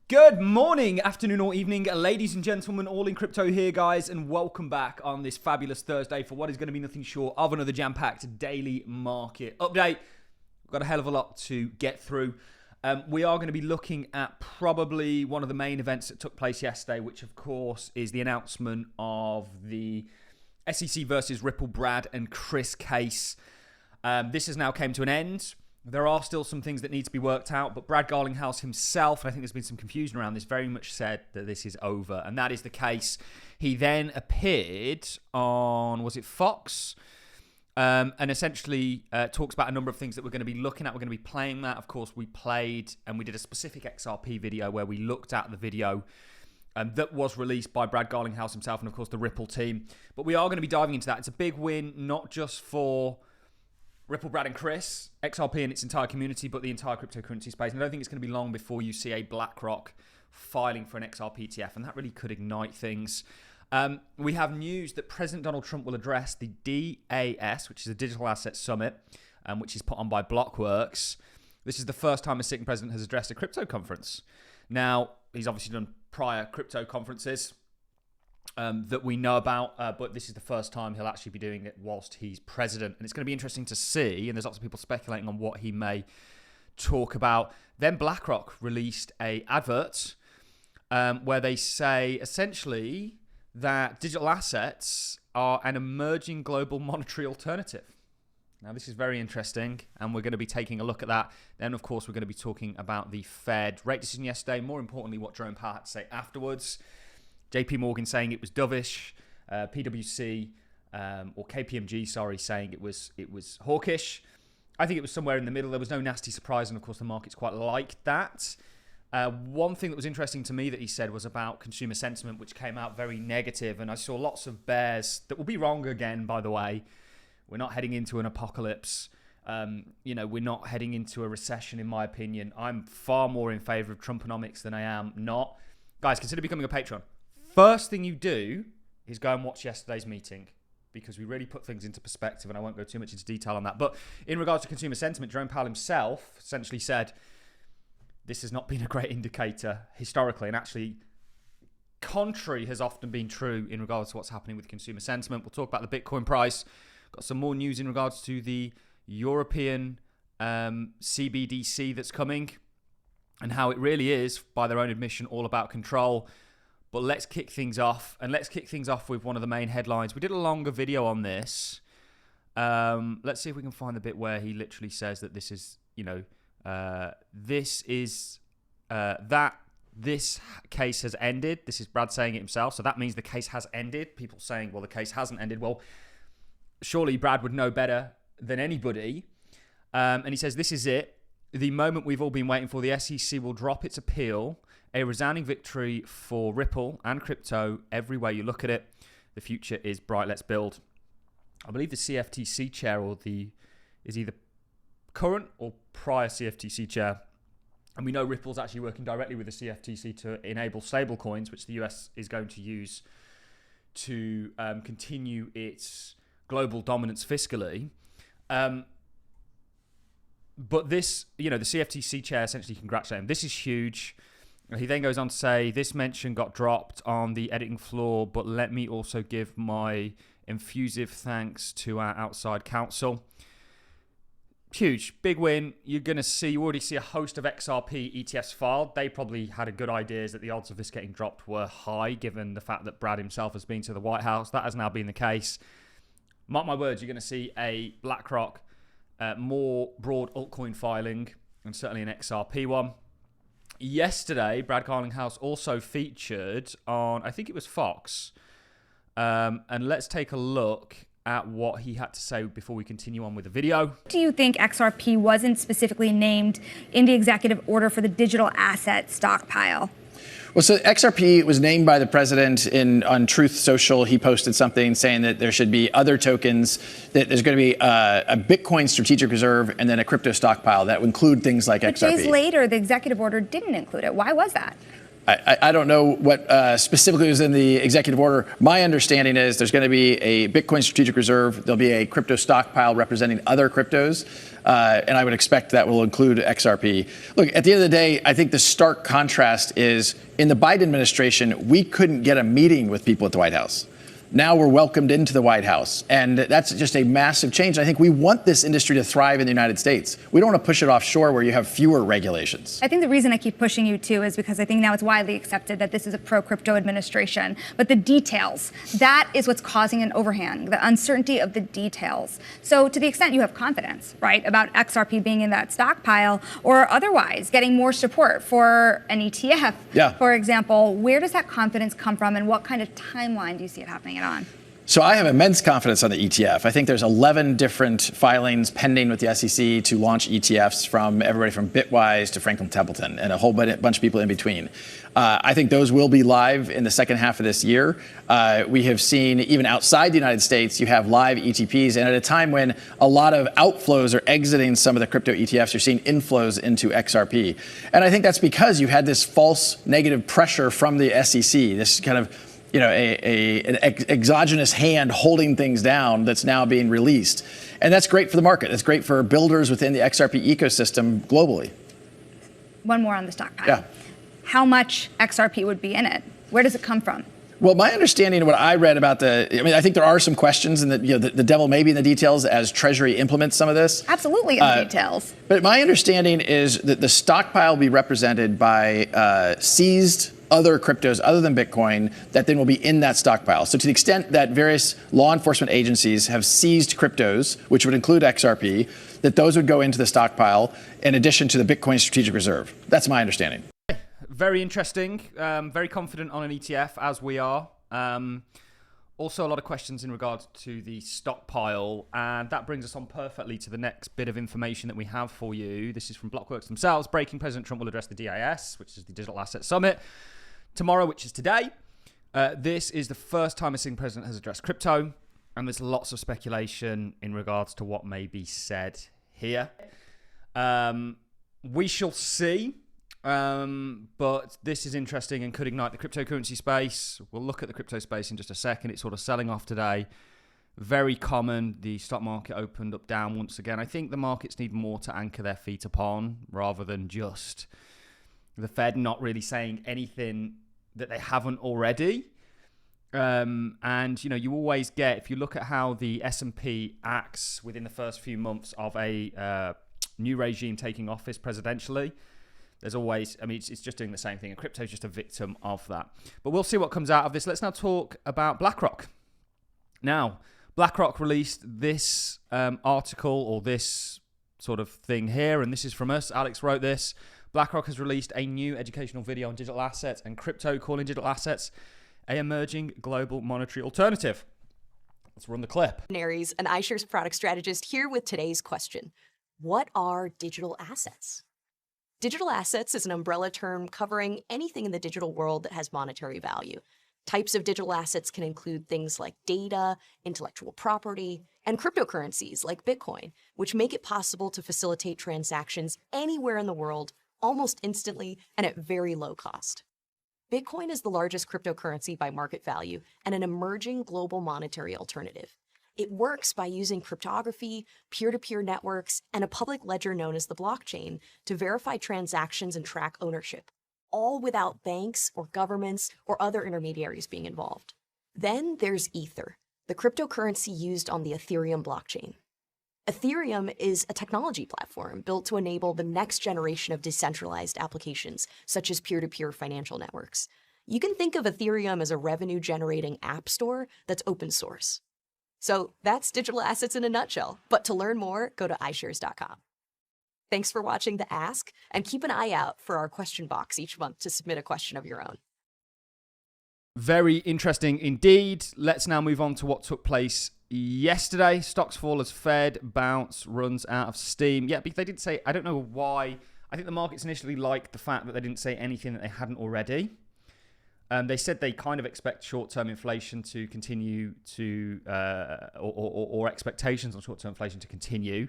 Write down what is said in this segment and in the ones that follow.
Good morning, afternoon or evening, ladies and gentlemen, Allincrypto here, guys, and welcome back on this fabulous Thursday for what is going to be nothing short of another jam-packed daily market update. We've got a hell of a lot to get through. We are going to be looking at probably one of the main events that took place yesterday, which of course is the announcement of the SEC versus Ripple Brad and Chris case. This has now came to an end. There are still some things that need to be worked out, but Brad Garlinghouse himself, and I think there's been some confusion around this, very much said that this is over, and that is the case. He then appeared on, was it Fox? And essentially talks about a number of things that we're going to be looking at. We're going to be playing that. Of course, we played, and we did a specific XRP video where we looked at the video that was released by Brad Garlinghouse himself and, of course, the Ripple team. But we are going to be diving into that. It's a big win, not just for Ripple, Brad and Chris, XRP and its entire community, but the entire cryptocurrency space. And I don't think it's going to be long before you see a BlackRock filing for an XRP ETF, and that really could ignite things. We have news that President Donald Trump will address the DAS, which is a Digital Asset Summit, which is put on by Blockworks. This is the first time a sitting president has addressed a crypto conference. Now, he's obviously done prior crypto conferences that we know about, but this is the first time he'll actually be doing it whilst he's president. And it's going to be interesting to see, and there's lots of people speculating on what he may talk about. Then BlackRock released a advert where they say essentially that digital assets are an emerging global monetary alternative. Now, this is very interesting, and we're going to be taking a look at that. Then, of course, we're going to be talking about the Fed rate decision yesterday. More importantly, what Jerome Powell had to say afterwards. JP Morgan saying it was dovish, PwC or KPMG, saying it was hawkish. I think it was somewhere in the middle. There was no nasty surprise, and of course the market's quite liked that. One thing that was interesting to me that he said was about consumer sentiment, which came out very negative, and I saw lots of bears that will be wrong again, by the way. We're not heading into an apocalypse. We're not heading into a recession, in my opinion. I'm far more in favor of Trumponomics than I am not. Guys, consider becoming a patron. First thing you do is go and watch yesterday's meeting, because we really put things into perspective, and I won't go too much into detail on that. But in regards to consumer sentiment, Jerome Powell himself essentially said this has not been a great indicator historically, and actually contrary has often been true in regards to what's happening with consumer sentiment. We'll talk about the Bitcoin price. Got some more news in regards to the European CBDC that's coming, and how it really is, by their own admission, all about control. But let's kick things off, and let's kick things off with one of the main headlines. We did a longer video on this. Let's see if we can find the bit where he literally says that this is, this case has ended. This is Brad saying it himself. So that means the case has ended. People saying, well, the case hasn't ended. Well, surely Brad would know better than anybody. And he says, this is it. The moment we've all been waiting for. The SEC will drop its appeal. A resounding victory for Ripple and crypto. Every way you look at it, the future is bright. Let's build. I believe the CFTC chair is either current or prior CFTC chair. And we know Ripple's actually working directly with the CFTC to enable stablecoins, which the US is going to use to continue its global dominance fiscally. But this, the CFTC chair essentially congratulated him. This is huge. He then goes on to say, this mention got dropped on the editing floor, but let me also give my effusive thanks to our outside counsel. Huge, big win. You already see a host of XRP ETFs filed. They probably had a good idea that the odds of this getting dropped were high, given the fact that Brad himself has been to the White House. That has now been the case. Mark my words, you're going to see a BlackRock, more broad altcoin filing, and certainly an XRP one. Yesterday, Brad Garlinghouse also featured on, I think it was Fox. And let's take a look at what he had to say before we continue on with the video. Do you think XRP wasn't specifically named in the executive order for the digital asset stockpile? Well, so XRP was named by the president on Truth Social. He posted something saying that there should be other tokens, that there's going to be a Bitcoin strategic reserve and then a crypto stockpile that would include things like XRP. Days later, the executive order didn't include it. Why was that? I don't know what specifically was in the executive order. My understanding is there's going to be a Bitcoin strategic reserve. There'll be a crypto stockpile representing other cryptos. and I would expect that will include XRP. Look, at the end of the day, I think the stark contrast is in the Biden administration, we couldn't get a meeting with people at the White House. Now we're welcomed into the White House. And that's just a massive change. I think we want this industry to thrive in the United States. We don't want to push it offshore where you have fewer regulations. I think the reason I keep pushing you too is because I think now it's widely accepted that this is a pro-crypto administration. But the details, that is what's causing an overhang, the uncertainty of the details. So to the extent you have confidence, right, about XRP being in that stockpile or otherwise getting more support for an ETF, for example, where does that confidence come from and what kind of timeline do you see it happening on? So I have immense confidence on the ETF. I think there's 11 different filings pending with the SEC to launch ETFs from everybody from Bitwise to Franklin Templeton and a whole bunch of people in between. I think those will be live in the second half of this year. We have seen even outside the United States, you have live ETPs. And at a time when a lot of outflows are exiting some of the crypto ETFs, you're seeing inflows into XRP. And I think that's because you had this false negative pressure from the SEC, this kind of an exogenous hand holding things down that's now being released. And that's great for the market. That's great for builders within the XRP ecosystem globally. One more on the stockpile. Yeah. How much XRP would be in it? Where does it come from? Well, my understanding of what I read about I think there are some questions and the devil may be in the details as Treasury implements some of this. Absolutely in the details. But my understanding is that the stockpile will be represented by seized other cryptos other than Bitcoin that then will be in that stockpile. So to the extent that various law enforcement agencies have seized cryptos, which would include XRP, that those would go into the stockpile in addition to the Bitcoin strategic reserve. That's my understanding. Very interesting. Very confident on an ETF, as we are. Also, a lot of questions in regards to the stockpile. And that brings us on perfectly to the next bit of information that we have for you. This is from Blockworks themselves. Breaking: President Trump will address the DIS, which is the Digital Asset Summit, tomorrow, which is today. This is the first time a sitting president has addressed crypto. And there's lots of speculation in regards to what may be said here. We shall see. But this is interesting and could ignite the cryptocurrency space. We'll look at the crypto space in just a second. It's sort of selling off today. Very common. The stock market opened up down once again. I think the markets need more to anchor their feet upon rather than just the Fed not really saying anything that they haven't already. And, you always get, if you look at how the S&P acts within the first few months of a new regime taking office presidentially, there's always, it's just doing the same thing. And crypto is just a victim of that. But we'll see what comes out of this. Let's now talk about BlackRock. Now, BlackRock released this article or this sort of thing here. And this is from us. Alex wrote this. BlackRock has released a new educational video on digital assets and crypto, calling digital assets an emerging global monetary alternative. Let's run the clip. And iShares product strategist here with today's question. What are digital assets? Digital assets is an umbrella term covering anything in the digital world that has monetary value. Types of digital assets can include things like data, intellectual property, and cryptocurrencies like Bitcoin, which make it possible to facilitate transactions anywhere in the world almost instantly and at very low cost. Bitcoin is the largest cryptocurrency by market value and an emerging global monetary alternative. It works by using cryptography, peer-to-peer networks, and a public ledger known as the blockchain to verify transactions and track ownership, all without banks or governments or other intermediaries being involved. Then there's Ether, the cryptocurrency used on the Ethereum blockchain. Ethereum is a technology platform built to enable the next generation of decentralized applications, such as peer-to-peer financial networks. You can think of Ethereum as a revenue-generating app store that's open source. So that's digital assets in a nutshell. But to learn more, go to iShares.com. Thanks for watching The Ask, and keep an eye out for our question box each month to submit a question of your own. Very interesting indeed. Let's now move on to what took place yesterday. Stocks fall as Fed bounce runs out of steam. Yeah, because they did say, I don't know why. I think the markets initially liked the fact that they didn't say anything that they hadn't already. They said they kind of expect short-term inflation to continue to, or expectations on short-term inflation to continue.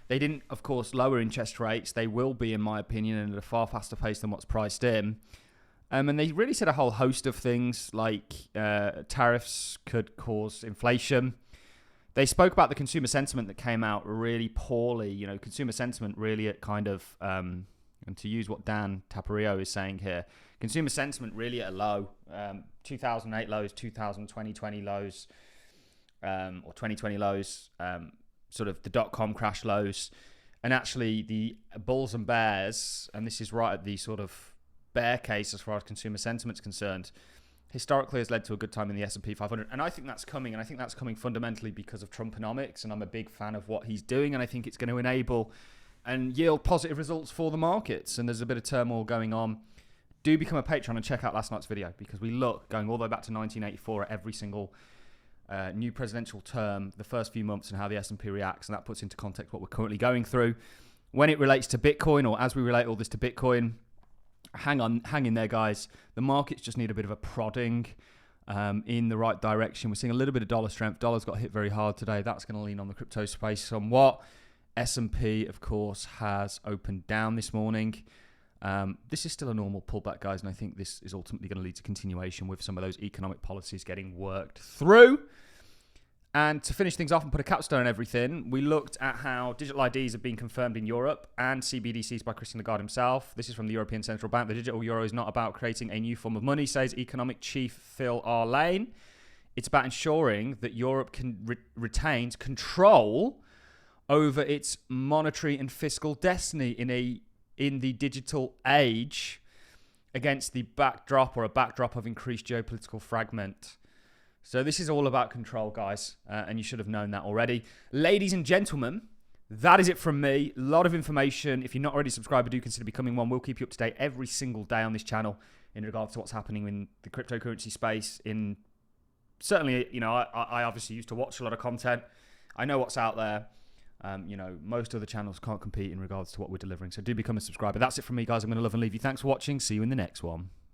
They didn't, of course, lower interest rates. They will be, in my opinion, and at a far faster pace than what's priced in. And they really said a whole host of things like tariffs could cause inflation. They spoke about the consumer sentiment that came out really poorly. You know, consumer sentiment really at kind of, and to use what Dan Tapario is saying here, consumer sentiment really at a low. 2008 lows, 2020 lows, or 2020 lows, sort of the dot-com crash lows. And actually the bulls and bears, and this is right at the sort of bear case as far as consumer sentiment is concerned, historically has led to a good time in the S&P 500. And I think that's coming. And I think that's coming fundamentally because of Trumponomics. And I'm a big fan of what he's doing. And I think it's going to enable and yield positive results for the markets. And there's a bit of turmoil going on. Do become a patron and check out last night's video, because we look going all the way back to 1984 at every single new presidential term, the first few months, and how the S&P reacts. And that puts into context what we're currently going through. When it relates to Bitcoin, or as we relate all this to Bitcoin, hang in there, guys. The markets just need a bit of a prodding in the right direction. We're seeing a little bit of dollar strength. Dollar's got hit very hard today. That's going to lean on the crypto space somewhat. S&P, of course, has opened down this morning. This is still a normal pullback, guys, and I think this is ultimately going to lead to continuation with some of those economic policies getting worked through. And to finish things off and put a capstone on everything, we looked at how digital IDs have been confirmed in Europe and CBDCs by Christine Lagarde himself. This is from the European Central Bank. The digital euro is not about creating a new form of money, says economic chief Phil Arlane. It's about ensuring that Europe retains control over its monetary and fiscal destiny in the digital age against the backdrop of increased geopolitical fragment. So this is all about control, guys, and you should have known that already. Ladies and gentlemen, that is it from me. A lot of information. If you're not already subscribed, do consider becoming one. We'll keep you up to date every single day on this channel in regards to what's happening in the cryptocurrency space. Certainly, you know, I obviously used to watch a lot of content. I know what's out there. You know, most other channels can't compete in regards to what we're delivering. So do become a subscriber. That's it from me, guys. I'm going to love and leave you. Thanks for watching. See you in the next one.